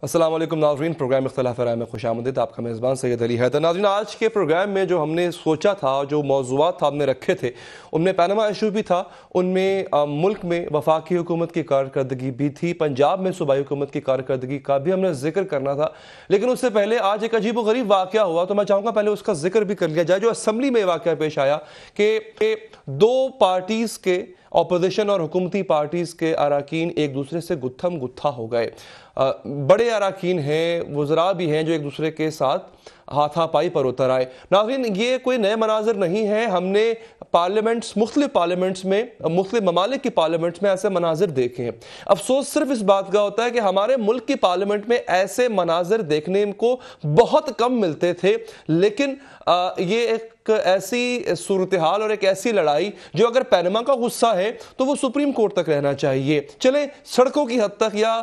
السلام علیکم ناظرین، پروگرام اختلاف رائے میں خوش آمدید. آپ کا میزبان سید علی حیدر. ناظرین، آج کے پروگرام میں جو ہم نے سوچا تھا، جو موضوعات ہم نے رکھے تھے، ان میں پینما ایشو بھی تھا، ان میں ملک میں وفاقی حکومت کی کارکردگی بھی تھی، پنجاب میں صوبائی حکومت کی کارکردگی کا بھی ہم نے ذکر کرنا تھا. لیکن اس سے پہلے آج ایک عجیب و غریب واقعہ ہوا، تو میں چاہوں گا پہلے اس کا ذکر بھی کر لیا جائے. جو اسمبلی میں واقعہ پیش آیا کہ دو پارٹیز کے، اپوزیشن اور حکومتی پارٹیز کے اراکین ایک دوسرے سے گتھم گتھا ہو گئے. بڑے اراکین ہیں، وزراء بھی ہیں جو ایک دوسرے کے ساتھ ہاتھا پائی پر اتر آئے. ناظرین، یہ کوئی نئے مناظر نہیں ہے. ہم نے مختلف پارلیمنٹس میں، مختلف ممالک کی پارلیمنٹس میں ایسے مناظر دیکھے ہیں. افسوس صرف اس بات کا ہوتا ہے کہ ہمارے ملک کی پارلیمنٹ میں ایسے مناظر دیکھنے کو بہت کم ملتے تھے. لیکن یہ ایک ایسی صورتحال اور ایک ایسی لڑائی جو اگر پینما کا غصہ ہے تو وہ سپریم کورٹ تک رہنا چاہیے، چلیں سڑکوں کی حد تک یا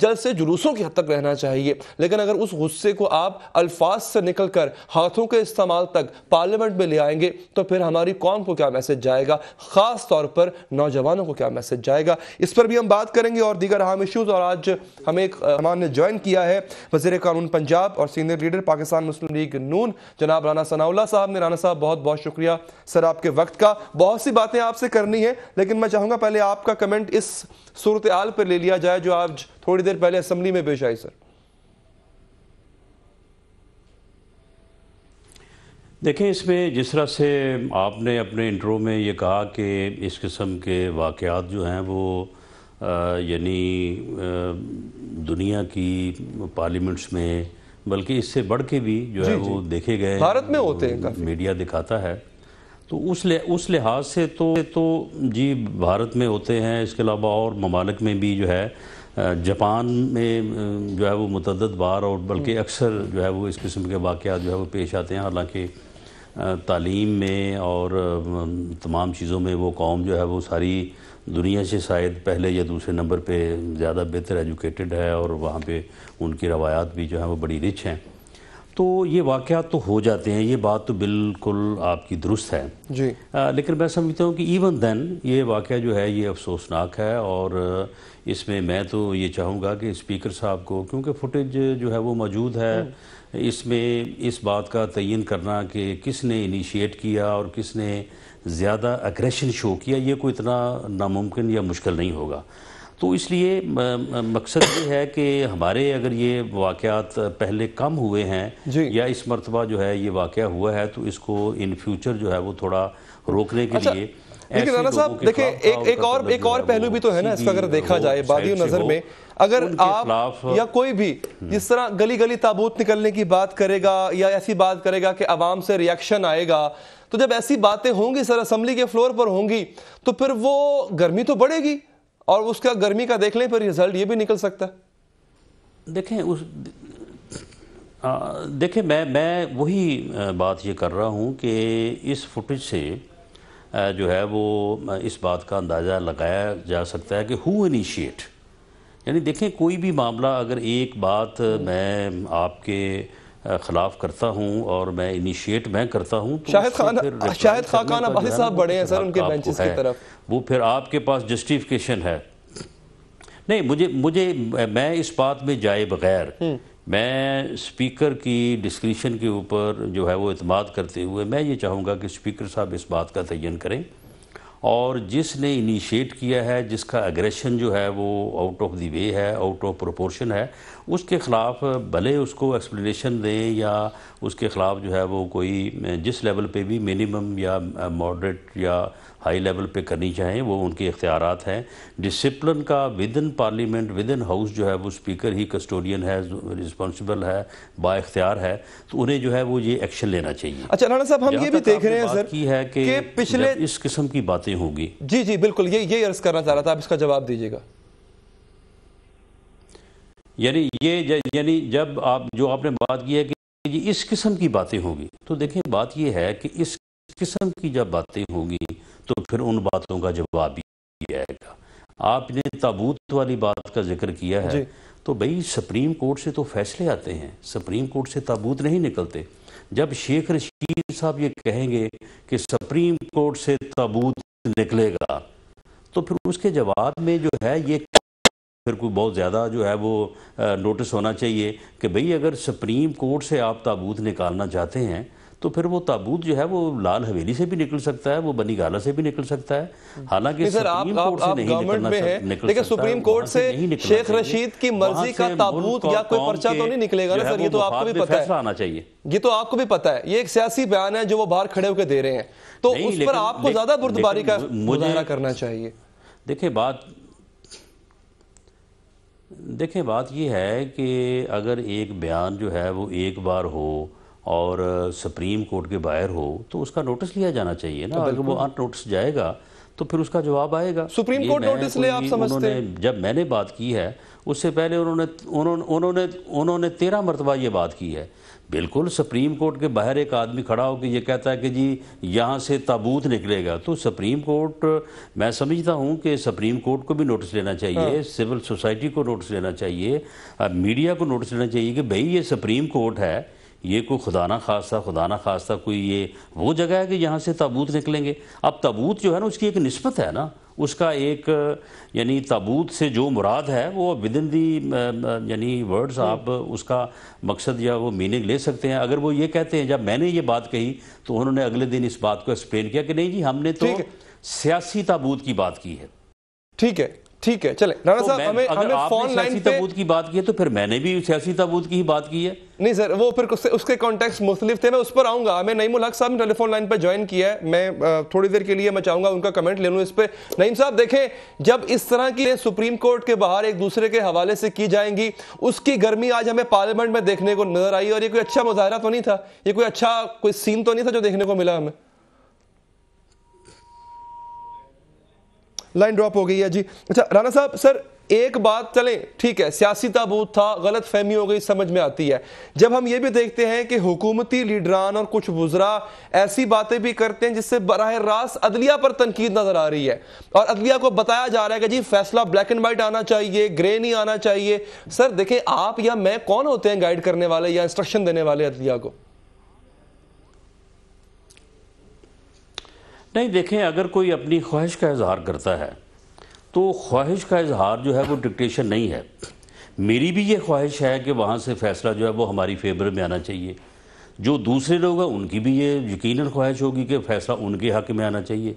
جلسے جلوسوں کی حد تک رہنا چاہیے. لیکن اگر اس غصے کو آپ الفاظ سے نکل کر ہاتھوں کے استعمال تک پارلیمنٹ میں لے آئیں گے تو پھر ہماری قوم کو کیا میسج جائے گا، خاص طور پر نوجوانوں کو کیا میسج جائے گا. اس پر بھی ہم بات کریں گے اور دیگر اہم ایشوز. اور آج ہمیں ایک مہمان نے جوائن کیا ہے، وزیر قانون پنجاب اور سینئر لیڈر پاکستان مسلم لیگ نون جناب رانا ثناء اللہ صاحب نے. رانا صاحب، بہت بہت شکریہ سر آپ کے وقت کا. بہت سی باتیں آپ سے کرنی ہے، لیکن میں چاہوں گا پہلے آپ کا کمنٹ اس صورتحال پر لے لیا جائے جو آج تھوڑی دیر پہلے اسمبلی میں پیش آئی. سر دیکھیں، اس میں جس طرح سے آپ نے اپنے انٹرو میں یہ کہا کہ اس قسم کے واقعات جو ہیں وہ یعنی دنیا کی پارلیمنٹس میں، بلکہ اس سے بڑھ کے بھی جو ہے وہ دیکھے گئے، بھارت میں ہوتے ہیں کافی، میڈیا دکھاتا ہے. تو اس لحاظ سے تو جی بھارت میں ہوتے ہیں. اس کے علاوہ اور ممالک میں بھی جو ہے، جاپان میں جو ہے وہ متعدد بار اور بلکہ اکثر جو ہے وہ اس قسم کے واقعات جو ہے وہ پیش آتے ہیں. حالانکہ تعلیم میں اور تمام چیزوں میں وہ قوم جو ہے وہ ساری دنیا سے شاید پہلے یا دوسرے نمبر پہ زیادہ بہتر ایجوکیٹڈ ہے، اور وہاں پہ ان کی روایات بھی جو ہیں وہ بڑی رچ ہیں. تو یہ واقعات تو ہو جاتے ہیں، یہ بات تو بالکل آپ کی درست ہے جی. لیکن میں سمجھتا ہوں کہ ایون دین یہ واقعہ جو ہے یہ افسوسناک ہے. اور اس میں تو یہ چاہوں گا کہ اسپیکر صاحب کو، کیونکہ فوٹیج جو ہے وہ موجود ہے، اس میں اس بات کا تعین کرنا کہ کس نے انیشیٹ کیا اور کس نے زیادہ اگریشن شو کیا، یہ کوئی اتنا ناممکن یا مشکل نہیں ہوگا. تو اس لیے مقصد یہ ہے کہ ہمارے اگر یہ واقعات پہلے کم ہوئے ہیں یا اس مرتبہ جو ہے یہ واقعہ ہوا ہے تو اس کو ان فیوچر جو ہے وہ تھوڑا روکنے کے لیے. لیکن رانا صاحب دیکھیں، ایک اور پہلو بھی تو ہے نا اس کا. اگر دیکھا جائے بادی نظر میں، اگر آپ یا کوئی بھی جس طرح گلی گلی تابوت نکلنے کی بات کرے گا یا ایسی بات کرے گا کہ عوام سے ریاکشن آئے گا، تو جب ایسی باتیں ہوں گی سر اسمبلی کے فلور پر ہوں گی تو پھر وہ گرمی تو بڑھے گی، اور اس کا گرمی کا دیکھ لیں پھر رزلٹ یہ بھی نکل سکتا ہے. دیکھیں میں وہی بات یہ کر رہا ہوں کہ اس فوٹیج سے جو ہے وہ اس بات کا اندازہ لگایا جا سکتا ہے کہ ہو انیشیٹ. یعنی دیکھیں، کوئی بھی معاملہ اگر ایک بات میں آپ کے خلاف کرتا ہوں اور میں انیشیٹ میں کرتا ہوں تو شاہد خاقان عباسی صاحب بڑے ہیں سر ان کے بینچز کی طرف، وہ پھر آپ کے پاس جسٹیفیکیشن ہے. نہیں، میں اس بات میں جائے بغیر میں اسپیکر کی ڈسکریشن کے اوپر جو ہے وہ اعتماد کرتے ہوئے میں یہ چاہوں گا کہ اسپیکر صاحب اس بات کا تعین کریں، اور جس نے انیشیٹ کیا ہے، جس کا اگریشن جو ہے وہ آؤٹ آف دی وے ہے، آؤٹ آف پروپورشن ہے، اس کے خلاف بھلے اس کو ایکسپلینیشن دیں یا اس کے خلاف جو ہے وہ کوئی جس لیول پہ بھی منیمم یا ماڈریٹ یا ہائی لیول پہ کرنی چاہیں وہ ان کے اختیارات ہیں. ڈسپلن کا with in parliament, with in house جو ہے وہ اسپیکر ہی کسٹوڈین ہے، رسپانسبل ہے، با اختیار ہے، تو انہیں جو ہے وہ یہ ایکشن لینا چاہیے. اچھا رانا صاحب، ہم یہ بھی دیکھ رہے ہیں سر کی ہے کہ پچھلے اس قسم کی باتیں ہوگی. جی بالکل، یہی عرض کرنا چاہ رہا تھا، آپ اس کا جواب دیجیے گا. یعنی جب آپ نے بات کی ہے کہ اس قسم کی باتیں ہوگی، تو دیکھیں بات یہ ہے کہ اس قسم کی جب باتیں ہوگی تو پھر ان باتوں کا جواب بھی آئے گا. آپ نے تابوت والی بات کا ذکر کیا ہے، تو بھئی سپریم کورٹ سے تو فیصلے آتے ہیں، سپریم کورٹ سے تابوت نہیں نکلتے. جب شیخ رشید صاحب یہ کہیں گے کہ سپریم کورٹ سے تابوت نکلے گا تو پھر اس کے جواب میں جو ہے یہ پھر کوئی بہت زیادہ جو ہے وہ نوٹس ہونا چاہیے کہ بھئی اگر سپریم کورٹ سے آپ تابوت نکالنا چاہتے ہیں تو پھر وہ تابوت جو ہے وہ لال حویلی سے بھی نکل سکتا ہے، وہ بنی گالہ سے بھی نکل سکتا ہے، حالانکہ سپریم کورٹ سے نہیں نکلنا سکتا، لیکن سپریم کورٹ سے شیخ رشید کی مرضی کا تابوت یا کوئی پرچہ تو نہیں نکلے گا نا سر، یہ تو آپ کو بھی پتہ ہے، آنا چاہیے، یہ تو آپ کو بھی پتہ ہے، یہ ایک سیاسی بیان ہے جو وہ باہر کھڑے ہو کے دے رہے ہیں، تو اس پر آپ کو زیادہ بردباری کا مظاہرہ کرنا چاہیے۔ دیکھیں بات یہ ہے کہ اگر ایک بیان جو ہے وہ ایک بار ہو اور سپریم کورٹ کے باہر ہو تو اس کا نوٹس لیا جانا چاہیے نا، اگر وہ ان نوٹس جائے گا تو پھر اس کا جواب آئے گا۔ سپریم کورٹ نوٹس لے آپ سمجھتے ہیں؟ جب میں نے بات کی ہے اس سے پہلے انہوں نے 13 مرتبہ یہ بات کی ہے۔ بالکل سپریم کورٹ کے باہر ایک آدمی کھڑا ہو کے یہ کہتا ہے کہ جی یہاں سے تابوت نکلے گا، تو سپریم کورٹ، میں سمجھتا ہوں کہ سپریم کورٹ کو بھی نوٹس لینا چاہیے، سول سوسائٹی کو نوٹس لینا چاہیے، میڈیا کو نوٹس لینا چاہیے کہ بھئی یہ سپریم کورٹ ہے، یہ کوئی خدا نہ خواستہ کوئی یہ وہ جگہ ہے کہ یہاں سے تابوت نکلیں گے۔ اب تابوت جو ہے نا اس کی ایک نسبت ہے نا، اس کا ایک یعنی تابوت سے جو مراد ہے وہ ودن دی یعنی ورڈز آپ اس کا مقصد یا وہ میننگ لے سکتے ہیں۔ اگر وہ یہ کہتے ہیں، جب میں نے یہ بات کہی تو انہوں نے اگلے دن اس بات کو ایکسپلین کیا کہ نہیں جی ہم نے تو سیاسی تابوت کی بات کی ہے۔ ٹھیک ہے چلیں رانا صاحب، ہمیں فون لائن سیاسی تابوت کی بات کی ہے تو پھر میں نے بھی سیاسی تابوت کی ہی بات کی ہے۔ نہیں سر، وہ پھر اس کے کانٹیکس مختلف تھے، میں اس پر آؤں گا۔ ہمیں نعیم الحق صاحب نے ٹیلی فون لائن پہ جوائن کیا ہے، میں تھوڑی دیر کے لیے میں چاہوں گا ان کا کمنٹ لے لوں اس پہ۔ نعیم صاحب دیکھیں، جب اس طرح کی سپریم کورٹ کے باہر ایک دوسرے کے حوالے سے کی جائیں گی، اس کی گرمی آج ہمیں پارلیمنٹ میں دیکھنے کو نظر آئی، اور یہ کوئی اچھا مظاہرہ تو نہیں تھا، یہ کوئی اچھا کوئی سین تو نہیں تھا جو دیکھنے کو ملا ہمیں۔ لائن ڈراپ ہو گئی ہے جی۔ اچھا رانا صاحب، سر ایک بات چلیں ٹھیک ہے، سیاسی تابوت تھا، غلط فہمی ہو گئی، سمجھ میں آتی ہے۔ جب ہم یہ بھی دیکھتے ہیں کہ حکومتی لیڈران اور کچھ وزراء ایسی باتیں بھی کرتے ہیں جس سے براہ راست عدلیہ پر تنقید نظر آ رہی ہے، اور عدلیہ کو بتایا جا رہا ہے کہ جی فیصلہ بلیک اینڈ وائٹ آنا چاہیے، گرے نہیں آنا چاہیے۔ سر دیکھیں، آپ یا میں کون ہوتے ہیں گائیڈ کرنے والے یا انسٹرکشن دینے والے عدلیہ کو؟ نہیں دیکھیں، اگر کوئی اپنی خواہش کا اظہار کرتا ہے تو خواہش کا اظہار جو ہے وہ ڈکٹیشن نہیں ہے۔ میری بھی یہ خواہش ہے کہ وہاں سے فیصلہ جو ہے وہ ہماری فیور میں آنا چاہیے، جو دوسرے لوگ ہیں ان کی بھی یہ یقیناً خواہش ہوگی کہ فیصلہ ان کے حق میں آنا چاہیے۔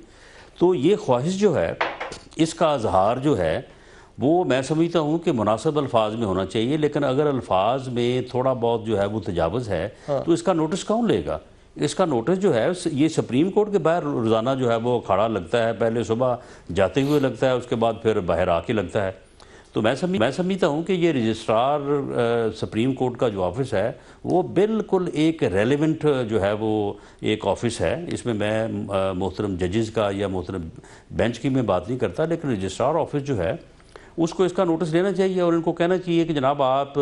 تو یہ خواہش جو ہے، اس کا اظہار جو ہے وہ میں سمجھتا ہوں کہ مناسب الفاظ میں ہونا چاہیے، لیکن اگر الفاظ میں تھوڑا بہت جو ہے وہ تجاوز ہے تو اس کا نوٹس کون لے گا؟ اس کا نوٹس جو ہے یہ سپریم کورٹ کے باہر روزانہ جو ہے وہ کھڑا لگتا ہے، پہلے صبح جاتے ہوئے لگتا ہے، اس کے بعد پھر باہر آ کے لگتا ہے۔ تو میں سمجھتا ہوں کہ یہ رجسٹرار سپریم کورٹ کا جو آفس ہے وہ بالکل ایک ریلیونٹ جو ہے وہ ایک آفس ہے۔ اس میں محترم ججز کا یا محترم بینچ کی میں بات نہیں کرتا، لیکن رجسٹرار آفس جو ہے اس کو اس کا نوٹس لینا چاہیے اور ان کو کہنا چاہیے کہ جناب آپ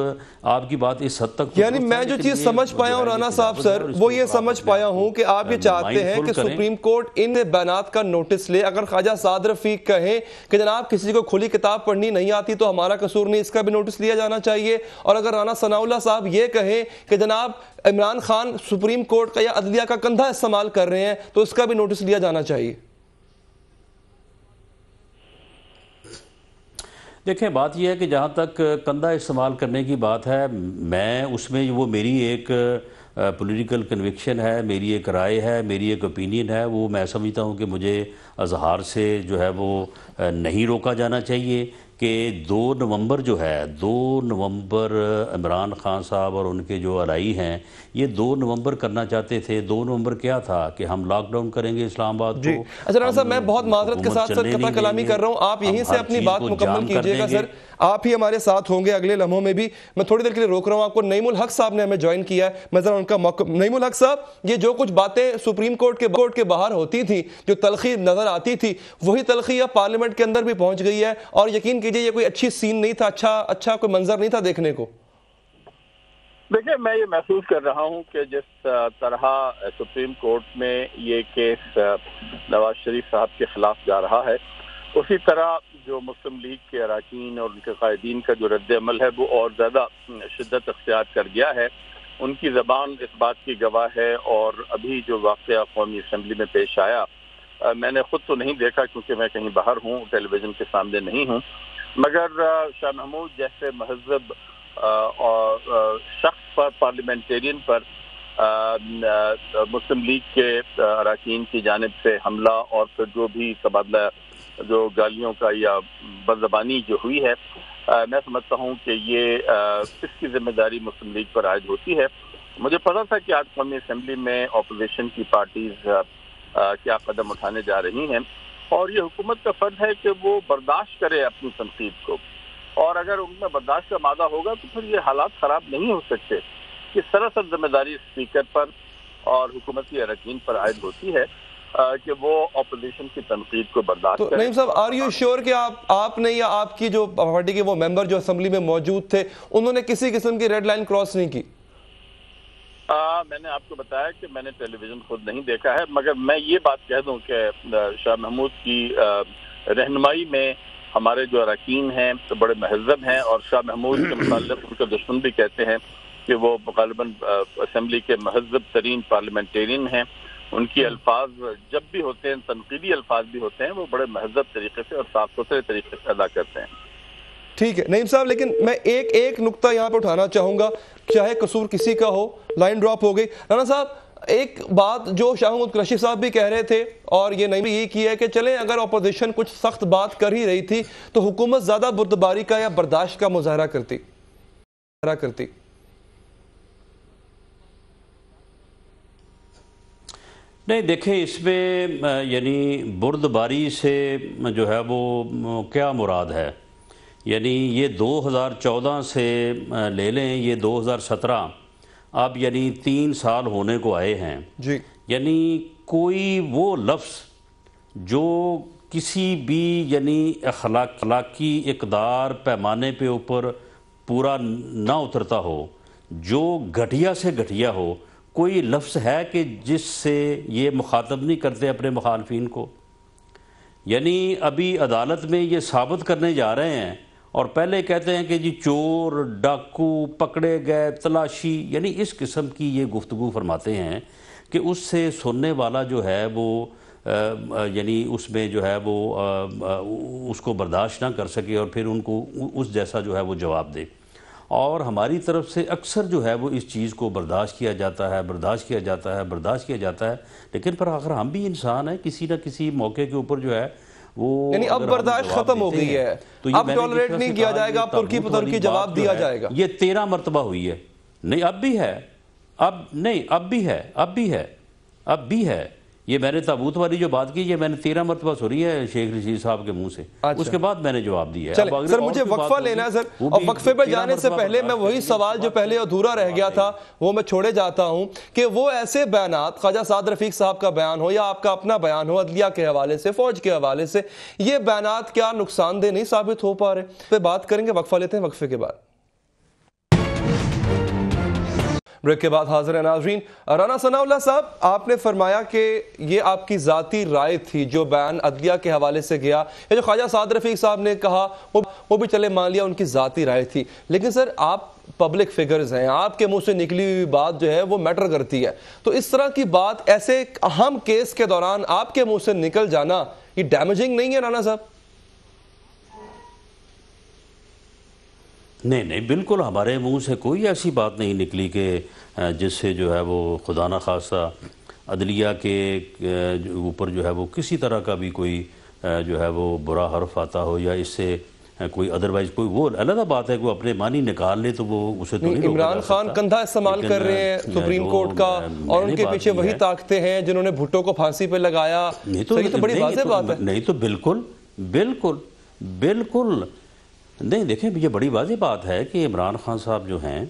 کی بات اس حد تک، یعنی میں جو چیز سمجھ پایا ہوں رانا صاحب سر، وہ یہ سمجھ پایا ہوں کہ آپ یہ چاہتے ہیں کہ سپریم کورٹ ان بیانات کا نوٹس لے۔ اگر خواجہ سعد رفیق کہیں کہ جناب کسی کو کھلی کتاب پڑھنی نہیں آتی تو ہمارا قصور نہیں، اس کا بھی نوٹس لیا جانا چاہیے۔ اور اگر رانا ثناء اللہ صاحب یہ کہیں کہ جناب عمران خان سپریم کورٹ کا یا عدلیہ کا کندھا استعمال کر رہے ہیں تو اس کا بھی نوٹس لیا جانا چاہیے۔ دیکھیں بات یہ ہے کہ جہاں تک کندھا استعمال کرنے کی بات ہے، میں اس میں وہ میری ایک پولیٹیکل کنوکشن ہے، میری ایک رائے ہے، میری ایک اوپینین ہے، وہ میں سمجھتا ہوں کہ مجھے اظہار سے جو ہے وہ نہیں روکا جانا چاہیے کہ 2 نومبر جو ہے، 2 نومبر عمران خان صاحب اور ان کے جو الائی ہیں یہ 2 نومبر کرنا چاہتے تھے۔ 2 نومبر کیا تھا کہ ہم لاک ڈاؤن کریں گے اسلام آباد کو۔ اچھا رانا صاحب، میں بہت معذرت کے ساتھ سر قطع کلامی کر رہا ہوں، آپ یہیں سے اپنی بات مکمل کیجئے گا سر، آپ ہی ہمارے ساتھ ہوں گے اگلے لمحوں میں بھی۔ میں تھوڑی دیر کے لیے روک رہا ہوں آپ کو، نعیم الحق صاحب نے ہمیں جوائن کیا ہے، میں ذرا ان کا موقع۔ نعیم الحق صاحب، یہ جو کچھ باتیں سپریم کورٹ کے باہر ہوتی تھی، جو تلخی نظر آتی تھی، وہی تلخی اب پارلیمنٹ کے اندر بھی پہنچ گئی ہے، اور یقین کیجئے یہ کوئی اچھی سین نہیں تھا، اچھا کوئی منظر نہیں تھا دیکھنے کو۔ دیکھیں، میں یہ محسوس کر رہا ہوں کہ جس طرح سپریم کورٹ میں یہ کیس نواز شریف صاحب کے خلاف جا رہا ہے، اسی طرح جو مسلم لیگ کے اراکین اور ان کے قائدین کا جو رد عمل ہے وہ اور زیادہ شدت اختیار کر گیا ہے۔ ان کی زبان اس بات کی گواہ ہے، اور ابھی جو واقعہ قومی اسمبلی میں پیش آیا، میں نے خود تو نہیں دیکھا کیونکہ میں کہیں باہر ہوں، ٹیلی ویژن کے سامنے نہیں ہوں، مگر شاہ محمود جیسے مہذب اور شخص پر، پارلیمنٹیرین پر مسلم لیگ کے اراکین کی جانب سے حملہ اور پھر جو بھی تبادلہ جو گالیوں کا یا بدزبانی جو ہوئی ہے، میں سمجھتا ہوں کہ یہ اس کی ذمہ داری مسلم لیگ پر عائد ہوتی ہے۔ مجھے پتا تھا کہ آج قومی اسمبلی میں اپوزیشن کی پارٹیز کیا قدم اٹھانے جا رہی ہیں، اور یہ حکومت کا فرض ہے کہ وہ برداشت کرے اپنی تنقید کو، اور اگر ان میں برداشت کا مادہ ہوگا تو پھر یہ حالات خراب نہیں ہو سکتے۔ یہ سراسر ذمہ داری اسپیکر پر اور حکومتی اراکین پر عائد ہوتی ہے کہ وہ اپوزیشن کی تنقید کو برداشت کریں۔ نعیم صاحب، آر یو شیور کہ آپ نے یا آپ کی جو پارٹی کے وہ ممبر جو اسمبلی میں موجود تھے، انہوں نے کسی قسم کی ریڈ لائن کراس نہیں کی؟ میں نے آپ کو بتایا کہ میں نے ٹیلی ویژن خود نہیں دیکھا ہے، مگر میں یہ بات کہہ دوں کہ شاہ محمود کی رہنمائی میں ہمارے جو اراکین ہیں تو بڑے مہذب ہیں، اور شاہ محمود کے متعلق ان کے دشمن بھی کہتے ہیں کہ وہ غالباً اسمبلی کے مہذب ترین پارلیمنٹیرین ہیں۔ ان کی الفاظ جب بھی ہوتے ہیں، تنقیدی الفاظ بھی ہوتے ہیں، وہ بڑے مہذب طریقے سے اور صاف ستھرے طریقے سے ادا کرتے ہیں۔ ٹھیک ہے نعیم صاحب، لیکن میں ایک نقطہ یہاں پہ اٹھانا چاہوں گا، چاہے قصور کسی کا ہو، لائن ڈراپ ہو گئی۔ رانا صاحب، ایک بات جو شاہ محمود قریشی صاحب بھی کہہ رہے تھے اور یہ نہیں بھی یہ کی ہے کہ چلیں اگر اپوزیشن کچھ سخت بات کر ہی رہی تھی تو حکومت زیادہ بردباری کا یا برداشت کا مظاہرہ کرتی۔ نہیں دیکھیں، اس میں یعنی بردباری سے جو ہے وہ کیا مراد ہے؟ یعنی یہ 2014 سے لے لیں، یہ 2017 اب یعنی 3 سال ہونے کو آئے ہیں جی، یعنی کوئی وہ لفظ جو کسی بھی یعنی اخلاقی اقدار پیمانے پہ اوپر پورا نہ اترتا ہو، جو گھٹیا سے گھٹیا ہو، کوئی لفظ ہے کہ جس سے یہ مخاطب نہیں کرتے اپنے مخالفین کو؟ یعنی ابھی عدالت میں یہ ثابت کرنے جا رہے ہیں اور پہلے کہتے ہیں کہ جی چور ڈاکو پکڑے گئے، تلاشی، یعنی اس قسم کی یہ گفتگو فرماتے ہیں کہ اس سے سننے والا جو ہے وہ یعنی اس میں جو ہے وہ اس کو برداشت نہ کر سکے اور پھر ان کو اس جیسا جو ہے وہ جواب دے۔ اور ہماری طرف سے اکثر جو ہے وہ اس چیز کو برداشت کیا جاتا ہے، لیکن پر آخر ہم بھی انسان ہیں، کسی نہ کسی موقع کے اوپر جو ہے وہ یعنی اب برداشت ختم ہو گئی ہے، اب ٹالریٹ نہیں کیا جائے گا، پرکی پترکی جواب دیا جائے گا۔ یہ 13 مرتبہ ہوئی ہے، نہیں اب بھی ہے، یہ میں نے تابوت والی جو بات کی، یہ میں نے 13 مرتبہ سنی ہے شیخ رشید صاحب کے منہ سے، اس کے بعد میں نے جواب دیا ہے۔ چلیں سر، مجھے وقفہ لینا ہے سر، اور وقفے پہ جانے سے پہلے میں وہی سوال جو پہلے ادھورا رہ گیا تھا وہ میں چھوڑے جاتا ہوں کہ وہ ایسے بیانات، خواجہ سعد رفیق صاحب کا بیان ہو یا آپ کا اپنا بیان ہو، عدلیہ کے حوالے سے، فوج کے حوالے سے، یہ بیانات کیا نقصان دہ نہیں ثابت ہو پا رہے؟ پہ بات کریں گے، وقفہ لیتے ہیں، وقفے کے بعد۔ بریک کے بعد حاضر ہیں ناظرین۔ رانا ثناء اللہ صاحب، آپ نے فرمایا کہ یہ آپ کی ذاتی رائے تھی، جو بیان عدلیہ کے حوالے سے گیا، یا جو خواجہ سعد رفیق صاحب نے کہا وہ بھی چلے مان لیا ان کی ذاتی رائے تھی، لیکن سر آپ پبلک فگرز ہیں، آپ کے منہ سے نکلی ہوئی بات جو ہے وہ میٹر کرتی ہے، تو اس طرح کی بات ایسے اہم کیس کے دوران آپ کے منہ سے نکل جانا یہ ڈیمیجنگ نہیں ہے رانا صاحب؟ نہیں بالکل، ہمارے منہ سے کوئی ایسی بات نہیں نکلی کہ جس سے جو ہے وہ خدا نخواستہ عدلیہ کے اوپر جو ہے وہ کسی طرح کا بھی کوئی جو ہے وہ برا حرف آتا ہو، یا اس سے کوئی ادروائز کوئی وہ علیحدہ بات ہے، کوئی اپنے معنی نکال لے تو وہ اسے تو نہیں۔ عمران خان کندھا استعمال کر رہے ہیں سپریم کورٹ کا، اور ان کے پیچھے وہی طاقتیں ہیں جنہوں نے بھٹو کو پھانسی پہ لگایا، یہ تو بڑی واضح بات ہے۔ نہیں تو بالکل نہیں، دیکھیں یہ بڑی واضح بات ہے کہ عمران خان صاحب جو ہیں،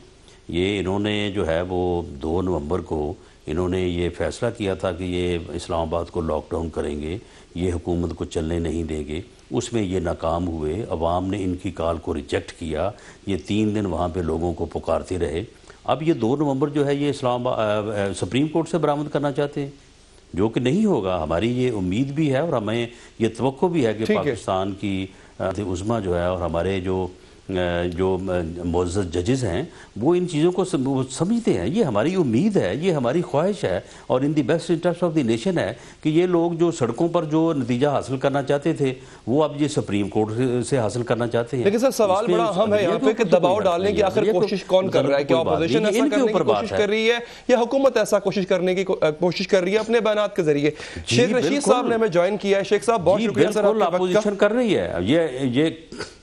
یہ انہوں نے جو ہے وہ 2 نومبر کو انہوں نے یہ فیصلہ کیا تھا کہ یہ اسلام آباد کو لاک ڈاؤن کریں گے، یہ حکومت کو چلنے نہیں دیں گے، اس میں یہ ناکام ہوئے، عوام نے ان کی کال کو ریجیکٹ کیا، یہ 3 دن وہاں پہ لوگوں کو پکارتے رہے۔ اب یہ 2 نومبر جو ہے یہ سپریم کورٹ سے برآمد کرنا چاہتے ہیں، جو کہ نہیں ہوگا۔ ہماری یہ امید بھی ہے اور ہمیں یہ توقع بھی ہے کہ پاکستان کی عظمیٰ جو ہے اور ہمارے جو جو معزز ججز ہیں وہ ان چیزوں کو سمجھتے ہیں. یہ ہماری امید ہے, یہ ہماری خواہش ہے, اور in the best interest of the nation ہے کہ یہ لوگ جو سڑکوں پر جو نتیجہ حاصل کرنا چاہتے تھے وہ اب یہ سپریم کورٹ سے حاصل کرنا چاہتے ہیں. لیکن سر سوال بڑا اہم ہے یہاں پہ کہ دباؤ ڈالنے کی آخر کوشش کون کر رہا ہے؟ کیا اپوزیشن ایسا کرنے کی کوشش کر رہی ہے یا حکومت ایسا کوشش کرنے کی کوشش کر رہی ہے اپنے بیانات کے ذریعے؟ شیخ رشید صاحب نے ہمیں جوائن کیا ہے. شیخ صاحب بہت شکریہ سر آپ کے وقت کا. اپوزیشن کر رہی ہے یہ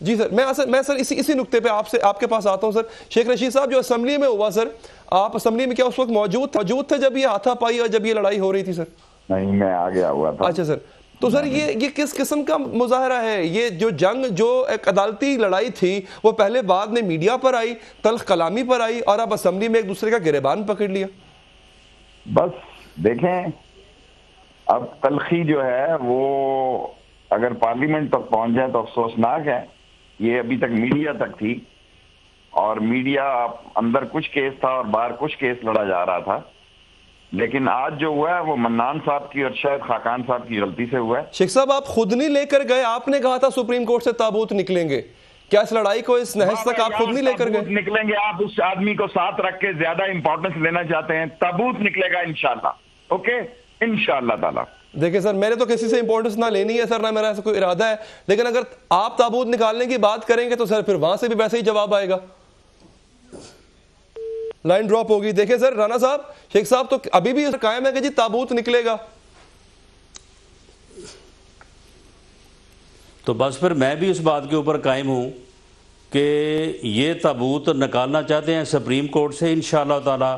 جی سر, میں سر اسی نقطے پہ آپ کے پاس آتا ہوں. سر شیخ رشید صاحب, جو اسمبلی میں ہوا سر, آپ اسمبلی میں کیا اس وقت موجود تھے جب یہ ہاتھا پائی اور جب یہ لڑائی ہو رہی تھی سر؟ نہیں, میں آ گیا ہوا تھا. اچھا سر, تو سر یہ کس قسم کا مظاہرہ ہے؟ یہ جو جنگ, جو ایک عدالتی لڑائی تھی, وہ پہلے بعد میں میڈیا پر آئی, تلخ کلامی پر آئی, اور اب اسمبلی میں ایک دوسرے کا گریبان پکڑ لیا. بس دیکھیں, اب تلخی جو ہے وہ اگر پارلیمنٹ تک پہنچ جائے تو افسوسناک ہے. یہ ابھی تک میڈیا تک تھی, اور میڈیا اندر کچھ کیس تھا اور باہر کچھ کیس لڑا جا رہا تھا. لیکن آج جو ہوا ہے وہ منان صاحب کی اور شاید خاقان صاحب کی غلطی سے ہوا ہے. شیخ صاحب, آپ خود نہیں لے کر گئے, آپ نے کہا تھا سپریم کورٹ سے تابوت نکلیں گے. کیا اس لڑائی کو, اس نہج تک آپ خود نہیں لے کر گئے؟ نکلیں گے. آپ اس آدمی کو ساتھ رکھ کے زیادہ امپورٹنس لینا چاہتے ہیں. تابوت نکلے گا انشاءاللہ. اوکے, انشاءاللہ تعالی. دیکھیں سر, میں نے تو کسی سے امپورٹنس نہ لینی ہے سر, نہ میرا ایسا کوئی ارادہ ہے, لیکن اگر آپ تابوت نکالنے کی بات کریں گے تو سر پھر وہاں سے بھی ویسے ہی جواب آئے گا. لائن ڈراپ ہوگی. دیکھیں سر رانا صاحب, شیخ صاحب تو ابھی بھی قائم ہے کہ جی تابوت نکلے گا. تو بس پھر میں بھی اس بات کے اوپر قائم ہوں کہ یہ تابوت نکالنا چاہتے ہیں سپریم کورٹ سے. انشاءاللہ تعالی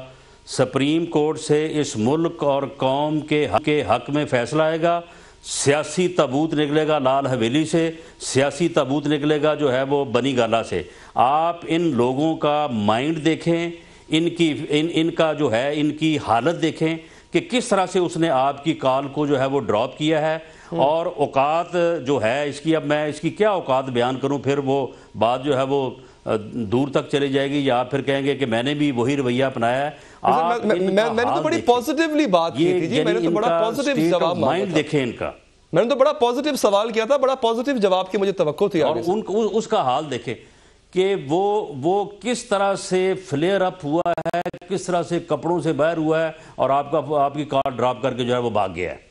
سپریم کورٹ سے اس ملک اور قوم کے حق میں فیصلہ آئے گا. سیاسی تابوت نکلے گا لال حویلی سے, سیاسی تابوت نکلے گا جو ہے وہ بنی گالا سے. آپ ان لوگوں کا مائنڈ دیکھیں, ان کا جو ہے ان کی حالت دیکھیں کہ کس طرح سے اس نے آپ کی کال کو جو ہے وہ ڈراپ کیا ہے. اور اوقات جو ہے اس کی, اب میں اس کی کیا اوقات بیان کروں, پھر وہ بات جو ہے وہ دور تک چلی جائے گی, یا پھر کہیں گے کہ میں نے بھی وہی رویہ اپنایا ہے. میں نے تو بڑی پازیٹیولی بات کی تھی جی, میں نے تو بڑا پازیٹیو جواب مائنڈ دیکھیں ان کا, میں نے تو بڑا پازیٹیو سوال کیا تھا, بڑا پازیٹیو جواب کی مجھے توقع تھی. اور اس کا حال دیکھیں کہ وہ کس طرح سے فلیئر اپ ہوا ہے, کس طرح سے کپڑوں سے باہر ہوا ہے, اور آپ کی کار ڈراپ کر کے جو ہے وہ بھاگ گیا ہے.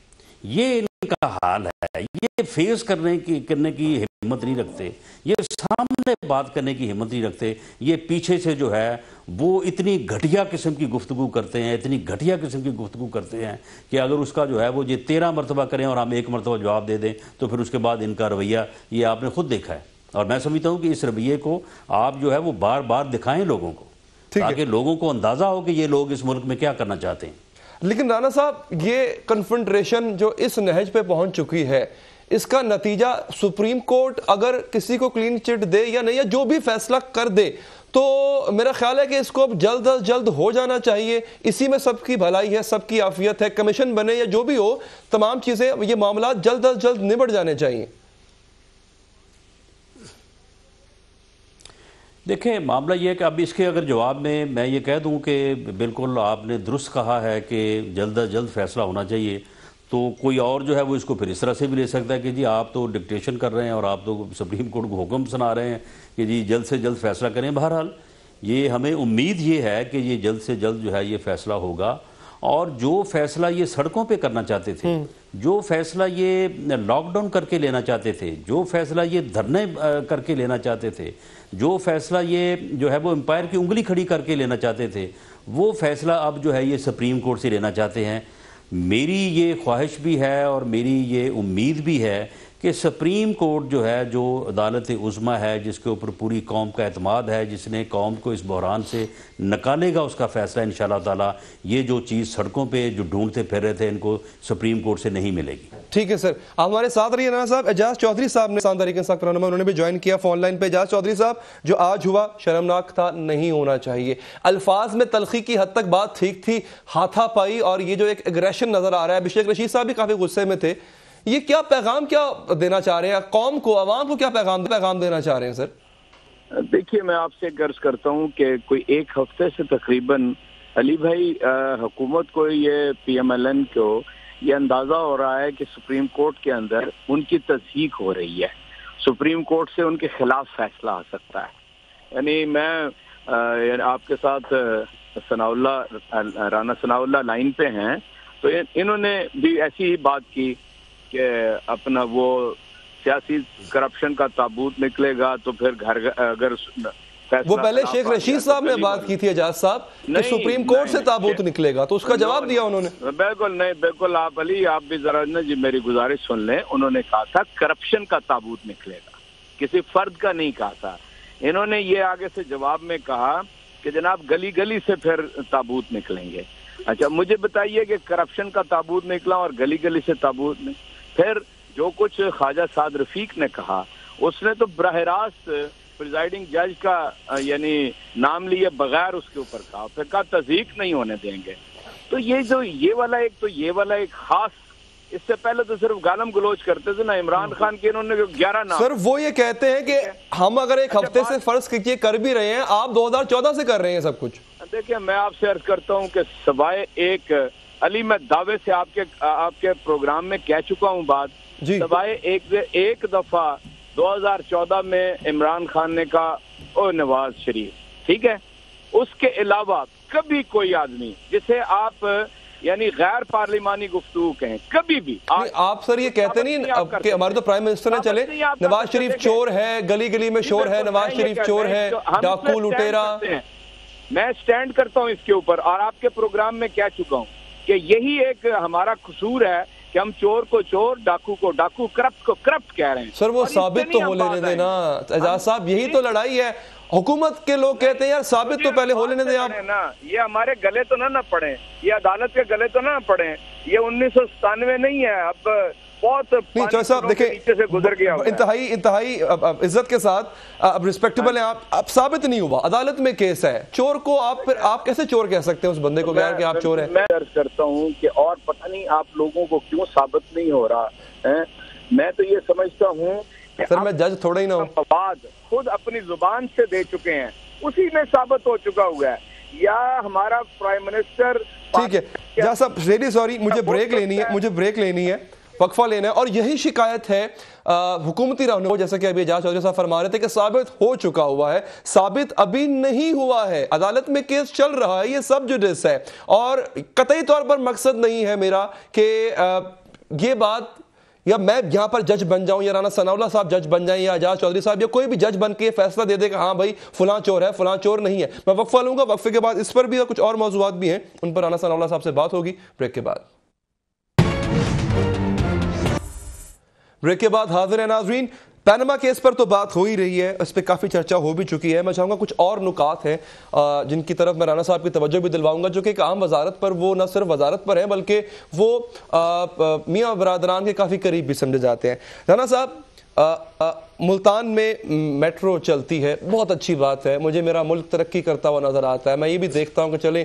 یہ ان کا حال ہے. یہ فیس کرنے کی ہمت نہیں رکھتے, یہ سامنے بات کرنے کی ہمت نہیں رکھتے. یہ پیچھے سے جو ہے وہ اتنی گھٹیا قسم کی گفتگو کرتے ہیں, اتنی گھٹیا قسم کی گفتگو کرتے ہیں کہ اگر اس کا جو ہے وہ یہ 13 مرتبہ کریں اور ہم 1 مرتبہ جواب دے دیں تو پھر اس کے بعد ان کا رویہ یہ آپ نے خود دیکھا ہے. اور میں سمجھتا ہوں کہ اس رویے کو آپ جو ہے وہ بار بار دکھائیں لوگوں کو, تاکہ لوگوں کو اندازہ ہو کہ یہ لوگ اس ملک میں کیا کرنا چاہتے ہیں. لیکن رانا صاحب, یہ کنفنٹریشن جو اس نہج پہ پہنچ چکی ہے, اس کا نتیجہ سپریم کورٹ اگر کسی کو کلین چٹ دے یا نہیں, یا جو بھی فیصلہ کر دے, تو میرا خیال ہے کہ اس کو اب جلد از جلد ہو جانا چاہیے. اسی میں سب کی بھلائی ہے, سب کی عافیت ہے. کمیشن بنے یا جو بھی ہو, تمام چیزیں, یہ معاملات جلد از جلد نبٹ جانے چاہیے. دیکھیں معاملہ یہ ہے کہ اب اس کے اگر جواب میں یہ کہہ دوں کہ بالکل آپ نے درست کہا ہے کہ جلد از جلد فیصلہ ہونا چاہیے, تو کوئی اور جو ہے وہ اس کو پھر اس طرح سے بھی لے سکتا ہے کہ جی آپ تو ڈکٹیشن کر رہے ہیں اور آپ تو سپریم کورٹ کو حکم سنا رہے ہیں کہ جی جلد سے جلد فیصلہ کریں. بہرحال یہ ہمیں امید یہ ہے کہ یہ جلد سے جلد جو ہے یہ فیصلہ ہوگا, اور جو فیصلہ یہ سڑکوں پہ کرنا چاہتے تھے, جو فیصلہ یہ لاک ڈاؤن کر کے لینا چاہتے تھے, جو فیصلہ یہ دھرنے کر کے لینا چاہتے تھے, جو فیصلہ یہ جو ہے وہ امپائر کی انگلی کھڑی کر کے لینا چاہتے تھے, وہ فیصلہ اب جو ہے یہ سپریم کورٹ سے لینا چاہتے ہیں. میری یہ خواہش بھی ہے اور میری یہ امید بھی ہے کہ سپریم کورٹ جو ہے, جو عدالت عظمیٰ ہے, جس کے اوپر پوری قوم کا اعتماد ہے, جس نے قوم کو اس بحران سے نکالے گا, اس کا فیصلہ انشاءاللہ تعالی یہ جو چیز سڑکوں پہ جو ڈھونڈتے پھر رہے تھے ان کو سپریم کورٹ سے نہیں ملے گی. ٹھیک ہے سر, آپ ہمارے ساتھ رہیے. رانا صاحب, اعجاز چودھری صاحب نے سانداری کے ساتھ رہنما, انہوں نے بھی جوائن کیا فون لائن پہ. اعجاز چودھری صاحب, جو آج ہوا شرمناک تھا, نہیں ہونا چاہیے. الفاظ میں تلخی کی حد تک بات ٹھیک تھی, ہاتھا پائی اور یہ جو ایک اگریشن نظر آ رہا ہے. شیخ رشید صاحب بھی کافی غصے میں تھے. یہ کیا پیغام کیا دینا چاہ رہے ہیں قوم کو, عوام کو, کیا پیغام دینا چاہ رہے ہیں سر؟ دیکھیے, میں آپ سے عرض کرتا ہوں کہ کوئی 1 ہفتے سے تقریباً علی بھائی حکومت کو, یہ پی ایم ایل این کو یہ اندازہ ہو رہا ہے کہ سپریم کورٹ کے اندر ان کی تصدیق ہو رہی ہے, سپریم کورٹ سے ان کے خلاف فیصلہ آ سکتا ہے. یعنی میں آپ کے ساتھ رانا ثناءاللہ لائن پہ ہیں، تو انہوں نے بھی ایسی ہی بات کی کہ اپنا وہ سیاسی کرپشن کا تابوت نکلے گا تو پھر گھر اگر وہ پہلے شیخ رشید صاحب نے بات کی تھی اعجاز صاحب کہ سپریم کورٹ سے تابوت نکلے گا، تو اس کا جواب دیا انہوں نے۔ بالکل نہیں، بالکل آپ علی آپ بھی ذرا جی میری گزارش سن لیں، انہوں نے کہا تھا کرپشن کا تابوت نکلے گا، کسی فرد کا نہیں کہا تھا۔ انہوں نے یہ آگے سے جواب میں کہا کہ جناب گلی گلی سے پھر تابوت نکلیں گے۔ اچھا مجھے بتائیے کہ کرپشن کا تابوت نکلا اور گلی گلی سے تابوت نہیں، پھر جو کچھ خواجہ سعد رفیق نے کہا اس نے تو براہ راست پریزائڈنگ جج کا یعنی نام لیے بغیر اس کے اوپر کہا، پھر کہا تصدیق نہیں ہونے دیں گے۔ تو یہ والا ایک خاص، اس سے پہلے تو صرف گالم گلوچ کرتے تھے نا عمران خان کے، انہوں نے 11 نام۔ سر وہ یہ کہتے ہیں کہ ہم اگر ایک ہفتے سے فرض کیجئے کر بھی رہے ہیں، آپ 2014 سے کر رہے ہیں سب کچھ۔ دیکھیں میں آپ سے عرض کرتا ہوں کہ سوائے ایک علی، میں دعوے سے آپ کے پروگرام میں کہہ چکا ہوں بات، سوائے ایک دفعہ 2014 میں عمران خان نے کہا او نواز شریف، ٹھیک ہے، اس کے علاوہ کبھی کوئی آدمی جسے آپ یعنی غیر پارلیمانی گفتگو کہیں کبھی بھی آپ سر یہ کہتے نہیں کہ ہمارے تو پرائم منسٹر نے چلے نواز شریف چور ہے، گلی گلی میں شور ہے، نواز شریف چور ہے، ڈاکو لٹیرا۔ میں سٹینڈ کرتا ہوں اس کے اوپر، اور آپ کے پروگرام میں کہہ چکا ہوں کہ یہی ایک ہمارا قصور ہے کہ ہم چور کو چور، ڈاکو کو ڈاکو، کرپٹ کو کرپٹ کہہ رہے ہیں۔ سر وہ ثابت تو ہو لینے دینا اعجاز صاحب، یہی تو لڑائی ہے۔ حکومت کے لوگ کہتے ہیں یار ثابت تو پہلے ہو لینے دیں آپ۔ یہ ہمارے گلے تو نہ پڑیں، یہ عدالت کے گلے تو نہ پڑیں، یہ 1997 نہیں ہے، اب بہت صاحب دیکھیں انتہائی عزت کے ساتھ اب ریسپیکٹیبل ہیں آپ، اب ثابت نہیں ہوا، عدالت میں کیس ہے، چور کو آپ کیسے چور کہہ سکتے ہیں اس بندے کو کہ آپ چور ہیں؟ میں عرض کرتا ہوں کہ اور پتہ نہیں آپ لوگوں کو کیوں ثابت نہیں ہو رہا ہے، میں تو یہ سمجھتا ہوں سر میں جج تھوڑا ہی نہ ہوں، مواد خود اپنی زبان سے دے چکے ہیں، اسی میں ثابت ہو چکا ہوا ہے، یا ہمارا پرائم منسٹر۔ ٹھیک ہے جہاں صاحب ریڈی سوری، مجھے بریک لینی ہے، وقفہ لینا ہے، اور یہی شکایت ہے حکومتی رہنماؤں جیسا کہ ابھی اعجاز چودھری صاحب فرما رہے تھے کہ ثابت ہو چکا ہوا ہے، ثابت ابھی نہیں ہوا ہے، عدالت میں کیس چل رہا ہے، یہ سب جوڈس ہے، اور قطعی طور پر مقصد نہیں ہے میرا کہ یہ بات یا میں یہاں پر جج بن جاؤں یا رانا ثناءاللہ صاحب جج بن جائیں یا اعجاز چودھری صاحب یا کوئی بھی جج بن کے فیصلہ دے دے کہ ہاں بھائی فلاں چور ہے فلاں چور نہیں ہے۔ میں وقفہ لوں گا، وقفے کے بعد اس پر بھی کچھ اور موضوعات بھی ہیں، ان پر رانا ثناءاللہ صاحب سے بات ہوگی بریک کے بعد۔ بریک کے بعد حاضر ہیں ناظرین، پینما کیس پر تو بات ہو ہی رہی ہے، اس پہ کافی چرچا ہو بھی چکی ہے، میں چاہوں گا کچھ اور نکات ہیں جن کی طرف میں رانا صاحب کی توجہ بھی دلواؤں گا، جو کہ ایک عام وزارت پر، وہ نہ صرف وزارت پر ہیں بلکہ وہ میاں برادران کے کافی قریب بھی سمجھے جاتے ہیں۔ رانا صاحب ملتان میں میٹرو چلتی ہے، بہت اچھی بات ہے، مجھے میرا ملک ترقی کرتا ہوا نظر آتا ہے، میں یہ بھی دیکھتا ہوں کہ چلیں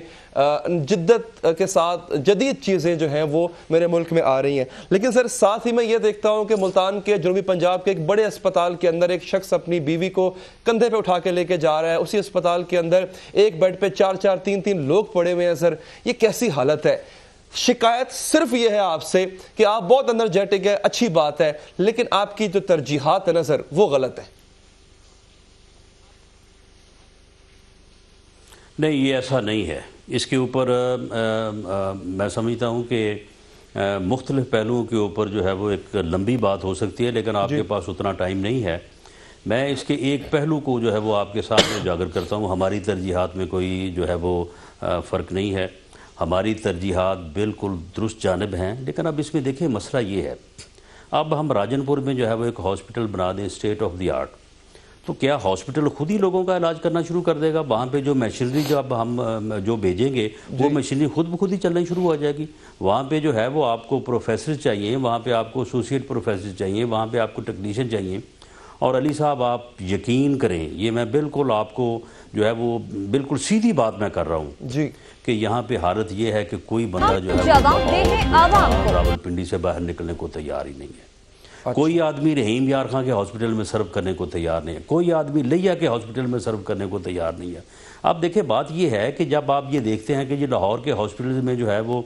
جدت کے ساتھ جدید چیزیں جو ہیں وہ میرے ملک میں آ رہی ہیں، لیکن سر ساتھ ہی میں یہ دیکھتا ہوں کہ ملتان کے جنوبی پنجاب کے ایک بڑے اسپتال کے اندر ایک شخص اپنی بیوی کو کندھے پہ اٹھا کے لے کے جا رہا ہے، اسی اسپتال کے اندر ایک بیڈ پہ 4-3 لوگ پڑے ہوئے ہیں۔ سر یہ کیسی حالت ہے؟ شکایت صرف یہ ہے آپ سے کہ آپ بہت انرجیٹک ہے، اچھی بات ہے، لیکن آپ کی جو ترجیحات ہے نا سر وہ غلط ہے۔ نہیں یہ ایسا نہیں ہے، اس کے اوپر میں سمجھتا ہوں کہ مختلف پہلوؤں کے اوپر جو ہے وہ ایک لمبی بات ہو سکتی ہے، لیکن آپ کے پاس اتنا ٹائم نہیں ہے۔ میں اس کے ایک پہلو کو جو ہے وہ آپ کے سامنے اجاگر کرتا ہوں۔ ہماری ترجیحات میں کوئی جو ہے وہ فرق نہیں ہے، ہماری ترجیحات بالکل درست جانب ہیں، لیکن اب اس میں دیکھیں مسئلہ یہ ہے، اب ہم راجن پور میں جو ہے وہ ایک ہاسپٹل بنا دیں اسٹیٹ آف دی آرٹ، تو کیا ہاسپٹل خود ہی لوگوں کا علاج کرنا شروع کر دے گا؟ وہاں پہ جو مشینری جو اب ہم جو بھیجیں گے وہ مشینری خود بخود ہی چلنا شروع ہو جائے گی۔ وہاں پہ جو ہے وہ آپ کو پروفیسر چاہیے، وہاں پہ آپ کو ایسوسیٹ پروفیسر چاہیے، وہاں پہ آپ کو ٹیکنیشین چاہیے، اور علی صاحب آپ یقین کریں، یہ میں بالکل آپ کو جو ہے وہ بالکل سیدھی بات میں کر رہا ہوں جی کہ یہاں پہ حالت یہ ہے کہ کوئی بندہ جو ہے راولپنڈی سے باہر نکلنے کو تیار ہی نہیں ہے۔ کوئی آدمی رحیم یار خان کے ہاسپٹل میں سرو کرنے کو تیار نہیں ہے، کوئی آدمی لیا کے ہاسپٹل میں سرو کرنے کو تیار نہیں ہے۔ اب دیکھیں بات یہ ہے کہ جب آپ یہ دیکھتے ہیں کہ یہ لاہور کے ہاسپٹل میں جو ہے وہ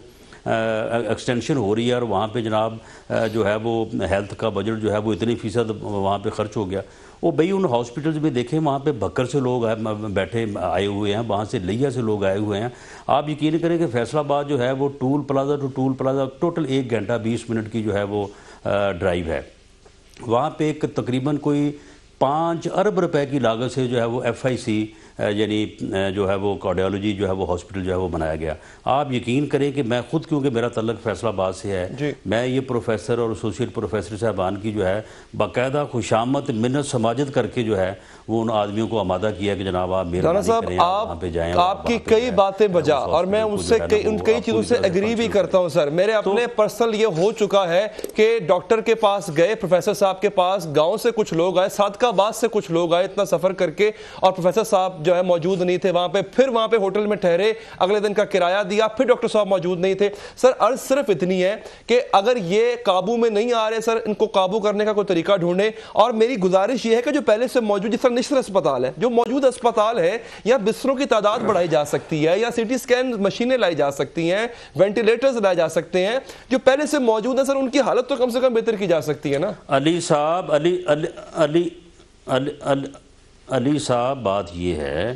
ایکسٹینشن ہو رہی ہے اور وہاں پہ جناب جو ہے وہ ہیلتھ کا بجٹ جو ہے وہ اتنی فیصد وہاں پہ خرچ ہو گیا، وہ بھائی ان ہاسپٹلز میں دیکھیں وہاں پہ بکر سے لوگ بیٹھے آئے ہوئے ہیں، وہاں سے لیا سے لوگ آئے ہوئے ہیں. آپ یقین کریں کہ فیصل آباد جو ہے وہ tool plaza to tool plaza total 1 گھنٹہ 20 منٹ کی جو ہے وہ ڈرائیو ہے. وہاں پہ ایک تقریباً کوئی 5 ارب روپے کی لاگت سے جو ہے وہ FIC یعنی جو ہے وہ کارڈیالوجی جو ہے وہ ہاسپٹل جو ہے وہ بنایا گیا. آپ یقین کریں کہ میں خود کیونکہ میرا تعلق فیصل آباد سے ہے، میں یہ پروفیسر اور ایسوسیٹ پروفیسر صاحبان کی جو ہے باقاعدہ خوشامد منت سماجت کر کے جو ہے وہ ان آدمیوں کو آمادہ کیا کہ جناب آپ مہربانی کریں وہاں پہ جائیں. آپ کی کئی باتیں بجا اور میں ان سے ان کئی چیزوں سے ایگری بھی کرتا ہوں سر. میرے اپنے پرسنل یہ ہو چکا ہے کہ ڈاکٹر کے پاس گئے، پروفیسر صاحب کے پاس، گاؤں سے کچھ لوگ آئے، صادقہ آباد سے کچھ لوگ آئے اتنا سفر کر کے، اور پروفیسر صاحب جو ہے موجود نہیں تھے وہاں پہ. پھر وہاں پہ ہوٹل میں ٹھہرے، اگلے دن کا کرایہ دیا، پھر ڈاکٹر صاحب موجود نہیں تھے. سر عرض صرف اتنی ہے کہ اگر یہ قابو میں نہیں آ رہے سر، ان کو قابو کرنے کا کوئی طریقہ ڈھونڈیں. اور میری گزارش یہ ہے کہ جو پہلے سے موجود جس طرح نشتر اسپتال ہے، جو موجود اسپتال ہے، یا بستروں کی تعداد بڑھائی جا سکتی ہے، یا CT اسکین مشینیں لائی جا سکتی ہیں، وینٹیلیٹرز لائے جا سکتے ہیں جو پہلے سے موجود ہیں سر، ان کی حالت تو کم سے کم بہتر کی جا سکتی ہے نا. علی صاحب علی صاحب بات یہ ہے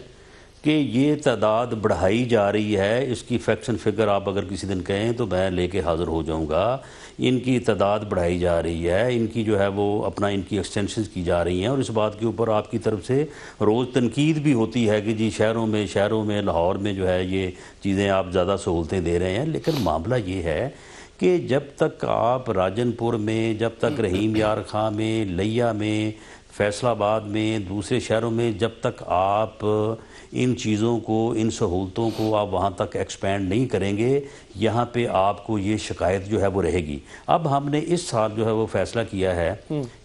کہ یہ تعداد بڑھائی جا رہی ہے. اس کی فیکشن فگر آپ اگر کسی دن کہیں تو میں لے کے حاضر ہو جاؤں گا. ان کی تعداد بڑھائی جا رہی ہے، ان کی جو ہے وہ اپنا ان کی ایکسٹینشنز کی جا رہی ہیں، اور اس بات کے اوپر آپ کی طرف سے روز تنقید بھی ہوتی ہے کہ جی شہروں میں لاہور میں جو ہے یہ چیزیں آپ زیادہ سہولتیں دے رہے ہیں. لیکن معاملہ یہ ہے کہ جب تک آپ راجن پور میں، جب تک رحیم یار خاں میں، لیا میں، فیصل آباد میں، دوسرے شہروں میں جب تک آپ ان چیزوں کو، ان سہولتوں کو آپ وہاں تک ایکسپینڈ نہیں کریں گے، یہاں پہ آپ کو یہ شکایت جو ہے وہ رہے گی. اب ہم نے اس سال جو ہے وہ فیصلہ کیا ہے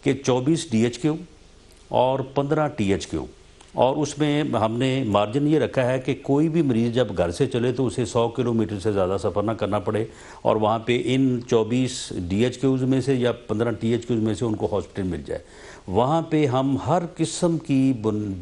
کہ 24 DHQ اور 15 THQ، اور اس میں ہم نے مارجن یہ رکھا ہے کہ کوئی بھی مریض جب گھر سے چلے تو اسے 100 کلومیٹر سے زیادہ سفر نہ کرنا پڑے، اور وہاں پہ ان 24 DHQs میں سے یا 15 THQs میں سے ان کو ہاسپٹل مل جائے. وہاں پہ ہم ہر قسم کی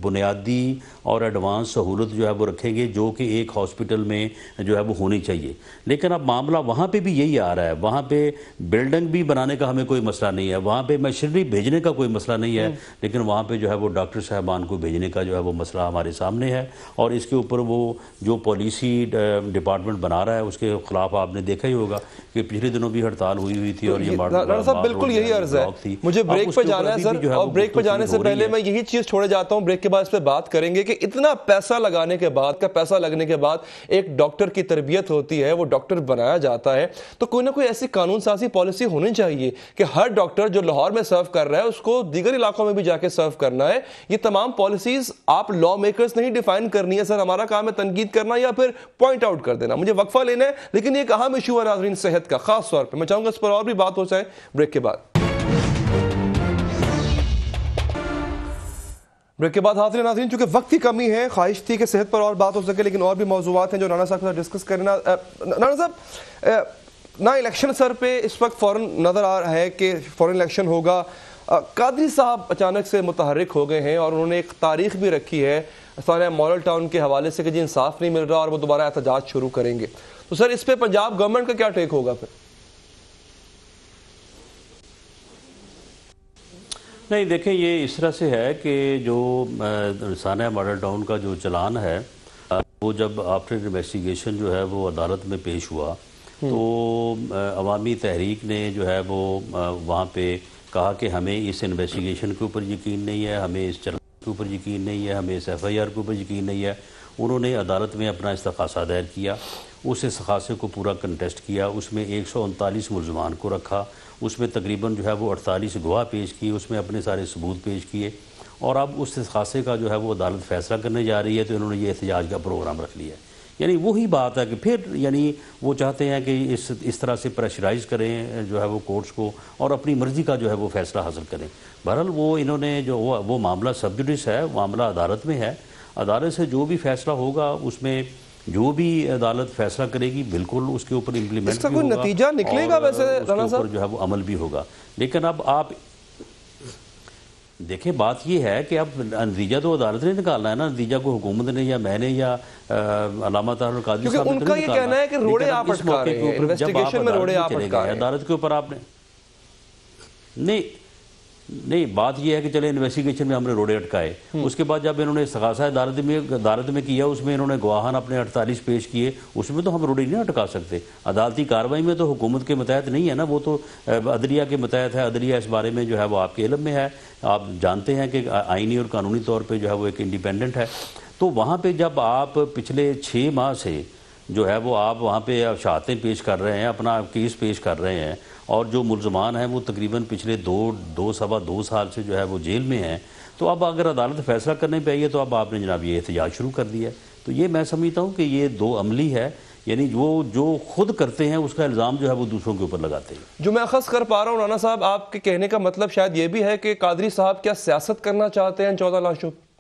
بنیادی اور ایڈوانس سہولت جو ہے وہ رکھیں گے جو کہ ایک ہاسپٹل میں جو ہے وہ ہونی چاہیے. لیکن اب معاملہ وہاں پہ بھی یہی آ رہا ہے. وہاں پہ بلڈنگ بھی بنانے کا ہمیں کوئی مسئلہ نہیں ہے، وہاں پہ مشینری بھیجنے کا کوئی مسئلہ نہیں ہے، لیکن وہاں پہ جو ہے وہ ڈاکٹر صاحبان کو بھیجنے کا جو ہے وہ مسئلہ ہمارے سامنے ہے. اور اس کے اوپر وہ جو پالیسی ڈپارٹمنٹ بنا رہا ہے اس کے خلاف آپ نے دیکھا ہی ہوگا کہ پچھلے دنوں بھی ہڑتال ہوئی تھی، اور یہ بالکل یہی عرض ہے. مجھے بریک پہ جانا ہے سر، اور بریک پہ جانے سے پہلے میں یہی چیز چھوڑے جاتا ہوں. بریک کے بعد اس پہ بات کریں گے کہ اتنا پیسہ لگانے کے بعد پیسہ لگنے کے بعد ایک ڈاکٹر کی تربیت ہوتی ہے، وہ ڈاکٹر بنایا جاتا ہے، تو کوئی نہ کوئی ایسی قانون سازی پالیسی ہونی چاہیے کہ ہر ڈاکٹر جو لاہور میں سرو کر رہا ہے اس کو دیگر علاقوں میں بھی جا کے سرو کرنا ہے. یہ تمام پالیسیز آپ لا میکرز نہیں ڈیفائن کرنی ہے سر. ہمارا کام ہے تنقید کرنا یا پھر پوائنٹ آؤٹ کر دینا. مجھے وقفہ لینا ہے، لیکن یہ ایک اہم ایشو ہے ناظرین صحت کا، خاص طور پہ میں چاہوں گا اس پر اور بھی بات ہو جائے بریک کے بعد. بریک کے بعد حاضر ناظرین، چونکہ وقت کی کمی ہے، خواہش تھی کہ صحت پر اور بات ہو سکے، لیکن اور بھی موضوعات ہیں جو رانا صاحب کے ساتھ ڈسکس کرنا. رانا صاحب، نہ الیکشن سر پہ اس وقت فوراً نظر آ رہا ہے کہ فوراً الیکشن ہوگا. قادری صاحب اچانک سے متحرک ہو گئے ہیں اور انہوں نے ایک تاریخ بھی رکھی ہے سارے ماڈل ٹاؤن کے حوالے سے کہ جی انصاف نہیں مل رہا اور وہ دوبارہ احتجاج شروع کریں گے. تو سر اس پہ پنجاب گورنمنٹ کا کیا ٹیک ہوگا پھر؟ نہیں دیکھیں، یہ اس طرح سے ہے کہ جو رسانہ ماڈل ٹاؤن کا جو چلان ہے وہ جب آفٹر انویسٹیگیشن جو ہے وہ عدالت میں پیش ہوا تو عوامی تحریک نے جو ہے وہ وہاں پہ کہا کہ ہمیں اس انویسٹیگیشن کے اوپر یقین نہیں ہے، ہمیں اس چلان کے اوپر یقین نہیں ہے، ہمیں اس FIR کے اوپر یقین نہیں ہے. انہوں نے عدالت میں اپنا استغاثہ دائر کیا، اس استغاثے کو پورا کنٹیسٹ کیا، اس میں 139 ملزمان کو رکھا، اس میں تقریباً جو ہے وہ 48 گواہ پیش کیے، اس میں اپنے سارے ثبوت پیش کیے، اور اب اس استغاثے کا جو ہے وہ عدالت فیصلہ کرنے جا رہی ہے تو انہوں نے یہ احتجاج کا پروگرام رکھ لیا ہے. یعنی وہی بات ہے کہ پھر یعنی وہ چاہتے ہیں کہ اس طرح سے پریشرائز کریں جو ہے وہ کورٹس کو اور اپنی مرضی کا جو ہے وہ فیصلہ حاصل کریں. بہرحال وہ انہوں نے جو وہ معاملہ سب جوڈس ہے، معاملہ عدالت میں ہے، عدالت سے جو بھی فیصلہ ہوگا اس میں جو بھی عدالت فیصلہ کرے گی بالکل اس کے اوپر امپلیمنٹ بھی ہوگا، کوئی نتیجہ نکلے گا ویسے اس کے اوپر جو ہے وہ عمل بھی ہوگا. لیکن اب آپ دیکھیں بات یہ ہے کہ اب نتیجہ تو عدالت نے نکالنا ہے نا، نتیجہ کو حکومت نے یا میں نے یا علامہ طاہر القادری صاحب نے ان کا یہ کہنا ہے کہ روڑے آپ اٹکا رہے ہیں، انویسٹیگیشن میں روڑے آپ اٹکا رہے ہیں. عدالت کے اوپر آپ نے نہیں نہیں، بات یہ ہے کہ چلے انویسٹیگیشن میں ہم نے روڑے اٹکائے، اس کے بعد جب انہوں نے استغاثہ عدالت میں کیا، اس میں انہوں نے گواہان اپنے 48 پیش کیے، اس میں تو ہم روڑے نہیں اٹکا سکتے۔ عدالتی کارروائی میں تو حکومت کے متحد نہیں ہے نا، وہ تو عدلیہ کے متحد ہے۔ عدلیہ اس بارے میں جو ہے وہ آپ کے علم میں ہے، آپ جانتے ہیں کہ آئینی اور قانونی طور پہ جو ہے وہ ایک انڈیپینڈنٹ ہے۔ تو وہاں پہ جب آپ پچھلے 6 ماہ سے جو ہے وہ آپ وہاں پہ شہادتیں پیش کر رہے ہیں، اپنا کیس پیش کر رہے ہیں، اور جو ملزمان ہیں وہ تقریباً پچھلے سوا دو سال سے جو ہے وہ جیل میں ہیں، تو اب اگر عدالت فیصلہ کرنے پہ آئی ہے تو اب آپ نے جناب یہ احتجاج شروع کر دیا ہے۔ تو یہ میں سمجھتا ہوں کہ یہ دو عملی ہے، یعنی وہ جو خود کرتے ہیں اس کا الزام جو ہے وہ دوسروں کے اوپر لگاتے ہیں۔ جو میں اخذ کر پا رہا ہوں رانا صاحب، آپ کے کہنے کا مطلب شاید یہ بھی ہے کہ قادری صاحب کیا سیاست کرنا چاہتے ہیں 14 لاشوں پر؟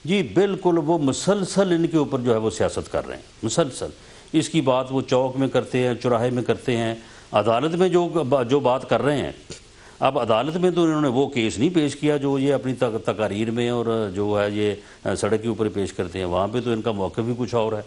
جی بالکل، وہ مسلسل ان کے اوپر جو ہے وہ سیاست کر رہے ہیں، مسلسل اس کی بات وہ چوک میں کرتے ہیں، چوراہے میں کرتے ہیں، عدالت میں جو بات کر رہے ہیں۔ اب عدالت میں تو انہوں نے وہ کیس نہیں پیش کیا جو یہ اپنی تقاریر میں اور جو ہے یہ سڑک کے اوپر پیش کرتے ہیں، وہاں پہ تو ان کا موقف بھی کچھ اور ہے۔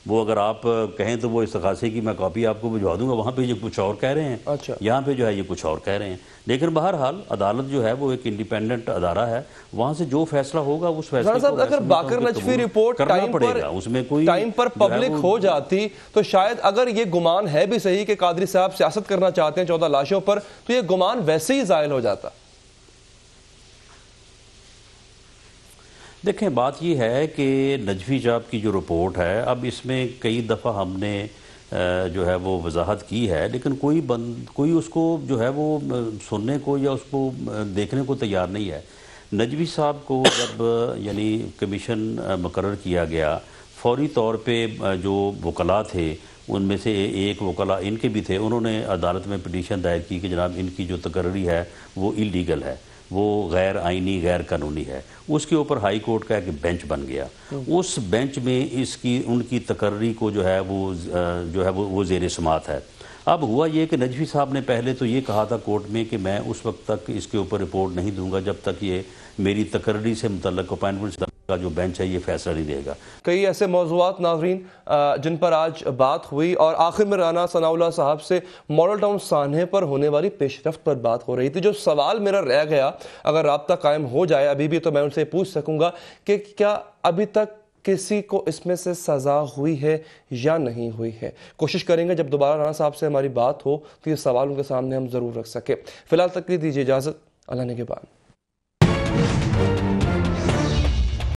وہ اگر آپ کہیں تو وہ استغاثے کی میں کاپی آپ کو بھجوا دوں گا، وہاں پہ یہ کچھ اور کہہ رہے ہیں، اچھا، یہاں پہ جو ہے یہ کچھ اور کہہ رہے ہیں۔ لیکن بہرحال عدالت جو ہے وہ ایک انڈیپینڈنٹ ادارہ ہے، وہاں سے جو فیصلہ ہوگا اس فیصلے کو اگر باقر نجفی رپورٹ ٹائم پر پبلک ہو جاتی تو شاید، اگر یہ گمان ہے بھی صحیح کہ قادری صاحب سیاست کرنا چاہتے ہیں 14 لاشوں پر، تو یہ گمان ویسے ہی زائل ہو جاتا۔ دیکھیں بات یہ ہے کہ نجفی صاحب کی جو رپورٹ ہے، اب اس میں کئی دفعہ ہم نے جو ہے وہ وضاحت کی ہے، لیکن کوئی اس کو جو ہے وہ سننے کو یا اس کو دیکھنے کو تیار نہیں ہے۔ نجفی صاحب کو جب یعنی کمیشن مقرر کیا گیا، فوری طور پہ جو وکلاء تھے ان میں سے ایک وکلاء ان کے بھی تھے، انہوں نے عدالت میں پٹیشن دائر کی کہ جناب ان کی جو تقرری ہے وہ اللیگل ہے، وہ غیر آئینی غیر قانونی ہے۔ اس کے اوپر ہائی کورٹ کا ایک بینچ بن گیا، اس بینچ میں ان کی تقرری کو جو ہے وہ زیر سماعت ہے۔ اب ہوا یہ کہ نجفی صاحب نے پہلے تو یہ کہا تھا کورٹ میں کہ میں اس وقت تک اس کے اوپر رپورٹ نہیں دوں گا جب تک یہ میری تقرری سے متعلق اپائنٹمنٹ کا جو بینچ ہے یہ فیصلہ نہیں دے گا۔ کئی ایسے موضوعات ناظرین جن پر آج بات ہوئی، اور آخر میں رانا ثناء اللہ صاحب سے ماڈل ٹاؤن سانحے پر ہونے والی پیش رفت پر بات ہو رہی تھی۔ جو سوال میرا رہ گیا، اگر رابطہ قائم ہو جائے ابھی بھی، تو میں ان سے پوچھ سکوں گا کہ کیا ابھی تک کسی کو اس میں سے سزا ہوئی ہے یا نہیں ہوئی ہے؟ کوشش کریں گے جب دوبارہ رانا صاحب سے ہماری بات ہو تو یہ سوال ان کے سامنے ہم ضرور رکھ سکیں۔ فی الحال تک کے لیے دیجیے اجازت، اللہ نگہبان۔